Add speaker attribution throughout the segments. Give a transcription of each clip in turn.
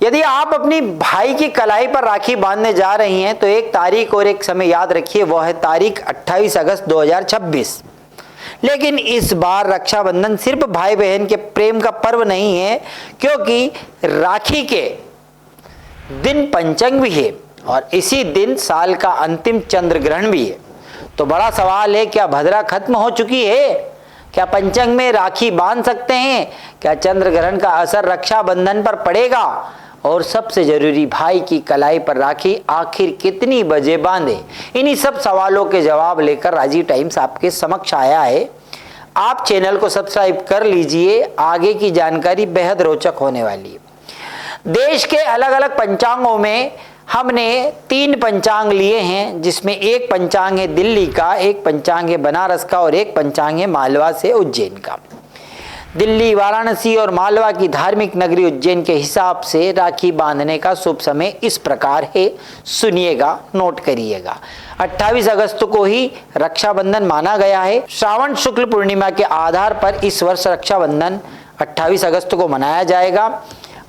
Speaker 1: यदि आप अपनी भाई की कलाई पर राखी बांधने जा रही हैं तो एक तारीख और एक समय याद रखिए, वो है तारीख 28 अगस्त 2026। लेकिन इस बार रक्षाबंधन सिर्फ भाई बहन के प्रेम का पर्व नहीं है, क्योंकि राखी के दिन पंचंग भी है और इसी दिन साल का अंतिम चंद्र ग्रहण भी है। तो बड़ा सवाल है, क्या भद्रा खत्म हो चुकी है? क्या पंचंग में राखी बांध सकते हैं? क्या चंद्र ग्रहण का असर रक्षाबंधन पर पड़ेगा? और सबसे जरूरी, भाई की कलाई पर राखी आखिर कितनी बजे बांधे? इन्हीं सब सवालों के जवाब लेकर राजीव टाइम्स आपके समक्ष आया है। आप चैनल को सब्सक्राइब कर लीजिए, आगे की जानकारी बेहद रोचक होने वाली है। देश के अलग अलग पंचांगों में हमने 3 पंचांग लिए हैं, जिसमें एक पंचांग है दिल्ली का, एक पंचांग है बनारस का और एक पंचांग है मालवा से उज्जैन का। दिल्ली, वाराणसी और मालवा की धार्मिक नगरी उज्जैन के हिसाब से राखी बांधने का शुभ समय इस प्रकार है, सुनिएगा, नोट करिएगा। 28 अगस्त को ही रक्षाबंधन माना गया है। श्रावण शुक्ल पूर्णिमा के आधार पर इस वर्ष रक्षाबंधन 28 अगस्त को मनाया जाएगा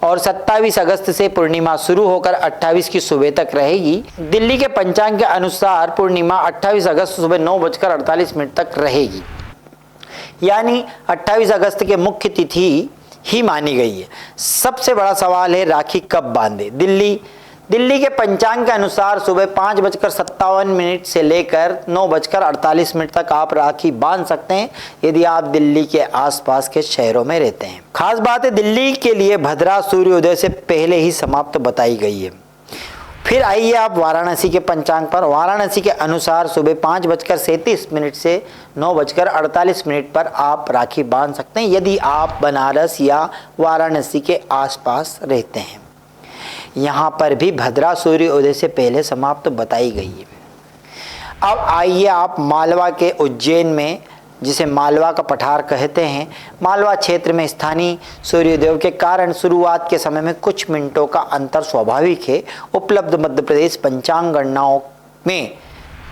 Speaker 1: और 27 अगस्त से पूर्णिमा शुरू होकर 28 की सुबह तक रहेगी। दिल्ली के पंचांग के अनुसार पूर्णिमा 28 अगस्त सुबह 9:48 तक रहेगी, यानी 28 अगस्त के मुख्य तिथि ही मानी गई है। सबसे बड़ा सवाल है, राखी कब बांधे? दिल्ली के पंचांग के अनुसार सुबह 5:57 से लेकर 9:48 तक आप राखी बांध सकते हैं, यदि आप दिल्ली के आसपास के शहरों में रहते हैं। खास बात है, दिल्ली के लिए भद्रा सूर्योदय से पहले ही समाप्त बताई गई है। फिर आइए आप वाराणसी के पंचांग पर। वाराणसी के अनुसार सुबह 5:37 से 9:48 पर आप राखी बांध सकते हैं, यदि आप बनारस या वाराणसी के आसपास रहते हैं। यहाँ पर भी भद्रा सूर्योदय से पहले समाप्त बताई गई है। अब आइए आप मालवा के उज्जैन में, जिसे मालवा का पठार कहते हैं, मालवा क्षेत्र में स्थानीय सूर्योदय के कारण शुरुआत के समय में कुछ मिनटों का अंतर स्वाभाविक है। उपलब्ध मध्य प्रदेश पंचांग गणनाओं में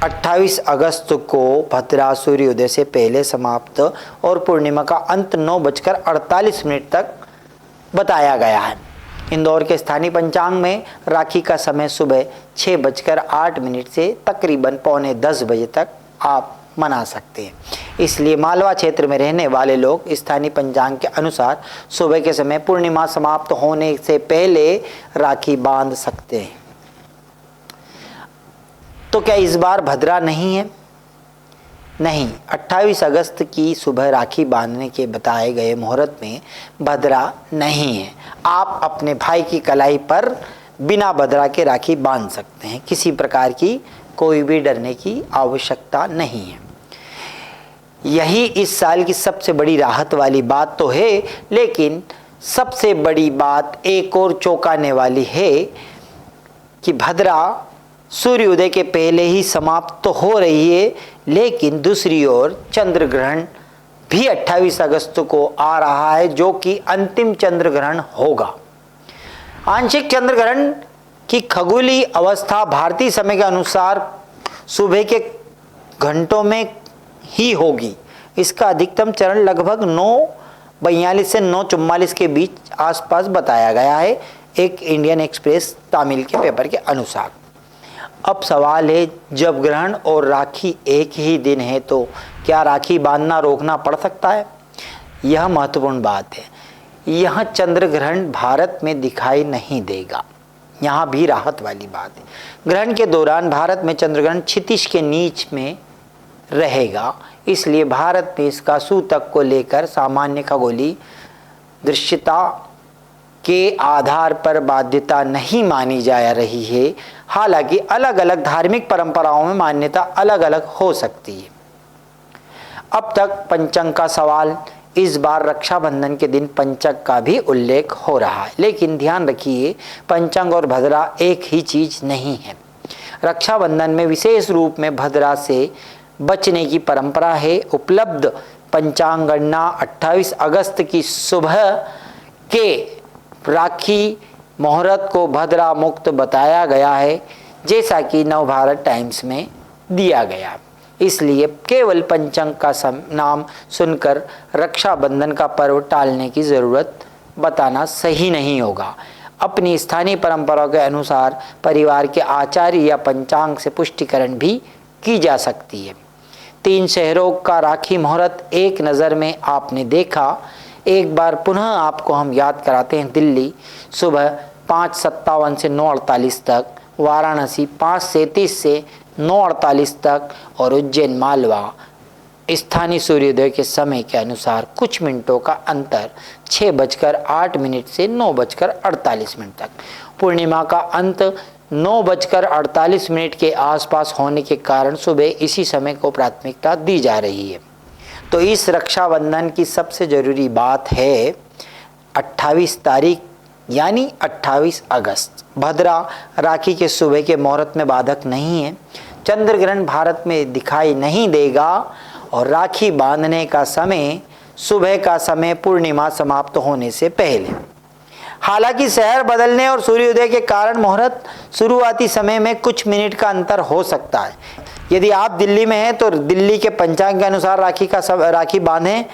Speaker 1: 28 अगस्त को भद्रा सूर्योदय से पहले समाप्त और पूर्णिमा का अंत 9:48 तक बताया गया है। इंदौर के स्थानीय पंचांग में राखी का समय सुबह 6:08 से तकरीबन 9:45 बजे तक आप मना सकते हैं। इसलिए मालवा क्षेत्र में रहने वाले लोग स्थानीय पंचांग के अनुसार सुबह के समय पूर्णिमा समाप्त होने से पहले राखी बांध सकते हैं। तो क्या इस बार भद्रा नहीं है? नहीं, 28 अगस्त की सुबह राखी बांधने के बताए गए मुहूर्त में भद्रा नहीं है। आप अपने भाई की कलाई पर बिना भद्रा के राखी बांध सकते हैं। किसी प्रकार की कोई भी डरने की आवश्यकता नहीं है। यही इस साल की सबसे बड़ी राहत वाली बात तो है, लेकिन सबसे बड़ी बात एक और चौंकाने वाली है कि भद्रा सूर्योदय के पहले ही समाप्त तो हो रही है, लेकिन दूसरी ओर चंद्र ग्रहण भी 28 अगस्त को आ रहा है, जो कि अंतिम चंद्र ग्रहण होगा। आंशिक चंद्र ग्रहण की खगोलीय अवस्था भारतीय समय के अनुसार सुबह के घंटों में ही होगी। इसका अधिकतम चरण लगभग 9:42 से 9:44 के बीच आसपास बताया गया है, एक इंडियन एक्सप्रेस तमिल के पेपर के अनुसार। अब सवाल है, जब ग्रहण और राखी एक ही दिन है तो क्या राखी बांधना रोकना पड़ सकता है? यह महत्वपूर्ण बात है। यह चंद्र ग्रहण भारत में दिखाई नहीं देगा, यहाँ भी राहत वाली बात है। ग्रहण के दौरान भारत में चंद्र ग्रहण क्षितिज के नीच में रहेगा, इसलिए भारत में इसका सूतक को लेकर सामान्य खगोलीय दृश्यता के आधार पर बाध्यता नहीं मानी जा रही है। हालांकि अलग अलग धार्मिक परंपराओं में मान्यता अलग अलग हो सकती है। अब तक पंचंग का सवाल, इस बार रक्षाबंधन के दिन पंचंग का भी उल्लेख हो रहा है, लेकिन ध्यान रखिए पंचंग और भद्रा एक ही चीज नहीं है। रक्षाबंधन में विशेष रूप में भद्रा से बचने की परंपरा है। उपलब्ध पंचांग गणना 28 अगस्त की सुबह के राखी मुहूर्त को भद्रा मुक्त बताया गया है, जैसा कि नवभारत टाइम्स में दिया गया। इसलिए केवल पंचंग का नाम सुनकर रक्षाबंधन का पर्व टालने की ज़रूरत बताना सही नहीं होगा। अपनी स्थानीय परंपराओं के अनुसार परिवार के आचार्य या पंचांग से पुष्टिकरण भी की जा सकती है। 3 शहरों का राखी मुहूर्त एक नज़र में आपने देखा। एक बार पुनः आपको हम याद कराते हैं। दिल्ली सुबह 5:57 से 9:48 तक, वाराणसी 5:37 से 9:48 तक और उज्जैन मालवा स्थानीय सूर्योदय के समय के अनुसार कुछ मिनटों का अंतर 6:08 से 9:48 तक। पूर्णिमा का अंत 9:48 के आसपास होने के कारण सुबह इसी समय को प्राथमिकता दी जा रही है। तो इस रक्षाबंधन की सबसे ज़रूरी बात है 28 तारीख यानी 28 अगस्त। भद्रा राखी के सुबह के मुहूर्त में बाधक नहीं है। चंद्र ग्रहण भारत में दिखाई नहीं देगा और राखी बांधने का समय सुबह का समय पूर्णिमा समाप्त होने से पहले। हालांकि शहर बदलने और सूर्योदय के कारण मुहूर्त शुरुआती समय में कुछ मिनट का अंतर हो सकता है। यदि आप दिल्ली में हैं तो दिल्ली के पंचांग के अनुसार राखी बांधें,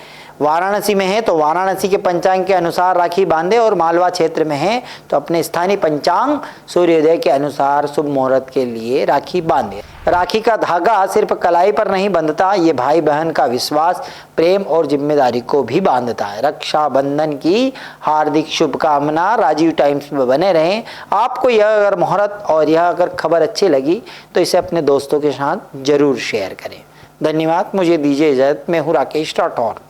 Speaker 1: वाराणसी में है तो वाराणसी के पंचांग के अनुसार राखी बांधे और मालवा क्षेत्र में है तो अपने स्थानीय पंचांग सूर्योदय के अनुसार शुभ मुहूर्त के लिए राखी बांधे। राखी का धागा सिर्फ कलाई पर नहीं बंधता, ये भाई बहन का विश्वास, प्रेम और जिम्मेदारी को भी बांधता है। रक्षाबंधन की हार्दिक शुभकामना। राजीव टाइम्स में बने रहें। आपको यह अगर मुहूर्त और यह अगर खबर अच्छी लगी तो इसे अपने दोस्तों के साथ जरूर शेयर करें। धन्यवाद। मुझे दीजिए इजाजत। मैं हूँ राकेश राठौर।